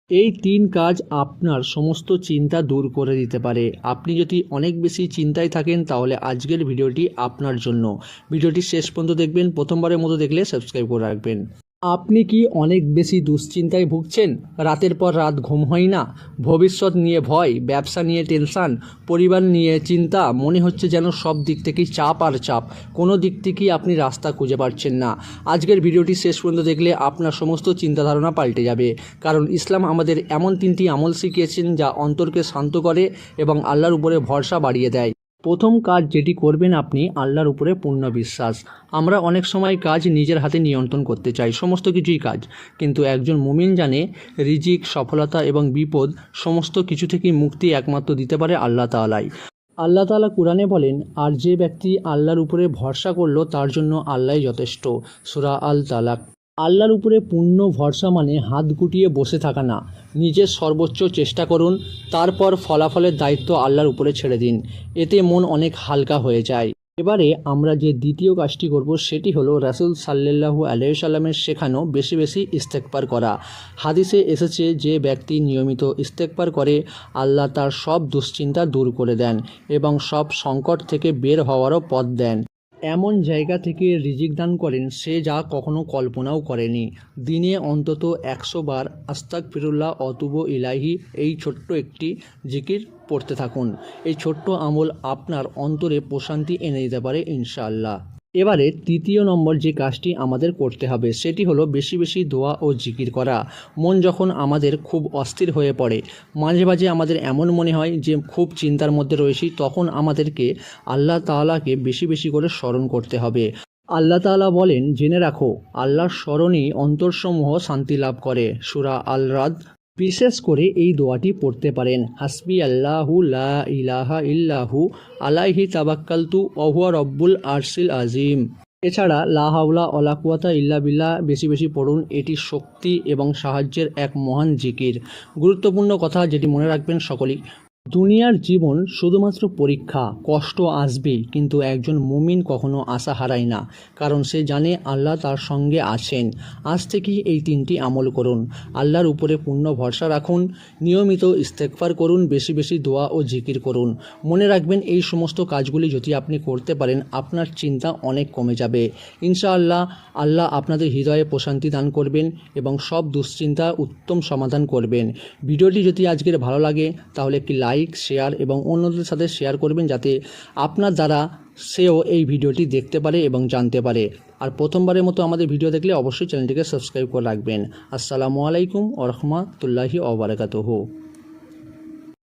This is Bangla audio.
এই ৩ কাজ আপনার সমস্ত চিন্তা দূর করে দিতে পারে। আপনি যদি অনেক বেশি চিন্তায় থাকেন তাহলে আজকের ভিডিওটি আপনার জন্য। ভিডিওটি শেষ পর্যন্ত দেখবেন, প্রথমবারের মতো দেখলে সাবস্ক্রাইব করে রাখবেন। আপনি কি অনেক বেশি দুশ্চিন্তায় ভুগছেন? রাতের পর রাত ঘুম হয় না, ভবিষ্যৎ নিয়ে ভয়, ব্যবসা নিয়ে টেনশান, পরিবার নিয়ে চিন্তা, মনে হচ্ছে যেন সব দিক থেকেই চাপ আর চাপ, কোনো দিক থেকেই আপনি রাস্তা খুঁজে পাচ্ছেন না। আজকের ভিডিওটি শেষ পর্যন্ত দেখলে আপনার সমস্ত চিন্তাধারণা পাল্টে যাবে, কারণ ইসলাম আমাদের এমন 3টি আমল শিখিয়েছেন যা অন্তরকে শান্ত করে এবং আল্লাহর উপরে ভরসা বাড়িয়ে দেয়। প্রথম কাজ যেটি করবেন আপনি, আল্লাহর উপরে পূর্ণ বিশ্বাস। আমরা অনেক সময় কাজ নিজের হাতে নিয়ন্ত্রণ করতে চাই, সমস্ত কিছুই কাজ, কিন্তু একজন মুমিন জানে রিজিক, সফলতা এবং বিপদ সমস্ত কিছু থেকেই মুক্তি একমাত্র দিতে পারে আল্লাহ তাআলাই। আল্লাহ তাআলা কুরআনে বলেন, আর যে ব্যক্তি আল্লাহর উপরে ভরসা করলো তার জন্য আল্লাহই যথেষ্ট। সূরা আল তালাক। আল্লাহর উপরে পূর্ণ ভরসা মানে হাত গুটিয়ে বসে থাকা না, নিজের সর্বোচ্চ চেষ্টা করুন, তারপর ফলাফলের দায়িত্ব আল্লাহর উপরে ছেড়ে দিন। এতে মন অনেক হালকা হয়ে যায়। এবারে আমরা যে দ্বিতীয় কাজটি করব সেটি হলো রাসূল সাল্লাল্লাহু আলাইহি সাল্লামের শেখানো বেশি বেশি ইস্তেগফার করা। হাদিসে এসেছে, যে ব্যক্তি নিয়মিত ইস্তেগফার করে আল্লাহ তার সব দুশ্চিন্তা দূর করে দেন এবং সব সংকট থেকে বের হওয়ারও পথ দেন। এমন জায়গা থেকে রিজিক দান করেন সে যা কখনো কল্পনাও করেনি। দিনে অন্তত 100 বার আস্তাগফিরুল্লাহ অতুবু ইলাইহি এই ছোট্ট একটি জিকির পড়তে থাকুন। এই ছোট্ট আমল আপনার অন্তরে প্রশান্তি এনে দিতে পারে ইনশাআল্লাহ। এবারে তৃতীয় নম্বর যে কাজটি আমাদের করতে হবে সেটি হলো বেশি বেশি দোয়া ও জিকির করা। মন যখন আমাদের খুব অস্থির হয়ে পড়ে, মাঝে মাঝে আমাদের এমন মনে হয় যে খুব চিন্তার মধ্যে রয়েছি, তখন আমাদেরকে আল্লাহ তাআলাকে বেশি বেশি করে স্মরণ করতে হবে। আল্লাহ তাআলা বলেন, জেনে রাখো আল্লাহর স্মরণেই অন্তরসমূহ শান্তি লাভ করে। সূরা আল রাদ। বিশেষ করে এই দোয়াটি পড়তে পারেন, হাসবি আল্লাহু লা ইলাহা ইল্লাহু আলাইহি তাওয়াক্কালতু ওয়া হুয়া রব্বুল আরশিল আজিম। এছাড়া লা হাওলা ওয়ালা কুওয়াতা ইল্লা বিল্লাহ বেশি বেশি পড়ুন। এটি শক্তি এবং সাহায্যের এক মহান জিকির। গুরুত্বপূর্ণ কথা যেটি মনে রাখবেন সকলেই, দুনিয়ার জীবন শুধুমাত্র পরীক্ষা, কষ্ট আসবেই, কিন্তু একজন মুমিন কখনো আশা হারায় না, কারণ সে জানে আল্লাহ তার সঙ্গে আছেন। আজ থেকেই এই 3টি আমল করুন। আল্লাহর উপরে পূর্ণ ভরসা রাখুন, নিয়মিত ইস্তেগফার করুন, বেশি বেশি দোয়া ও জিকির করুন। মনে রাখবেন এই সমস্ত কাজগুলি যদি আপনি করতে পারেন আপনার চিন্তা অনেক কমে যাবে ইনশাআল্লাহ। আল্লাহ আপনাদের হৃদয়ে প্রশান্তি দান করবেন এবং সব দুশ্চিন্তা উত্তম সমাধান করবেন। ভিডিওটি যদি আজকের ভালো লাগে তাহলে একটি লাইক, শেয়ার এবং অন্যদের সাথে শেয়ার করবেন, যাতে আপনার দ্বারা সেও এই ভিডিওটি দেখতে পারে এবং জানতে পারে। আর প্রথমবারের মতো আমাদের ভিডিও দেখলে অবশ্যই চ্যানেলটিকে সাবস্ক্রাইব করে রাখবেন। আসসালামু আলাইকুম ওয়া রাহমাতুল্লাহি ওয়া বারাকাতুহু।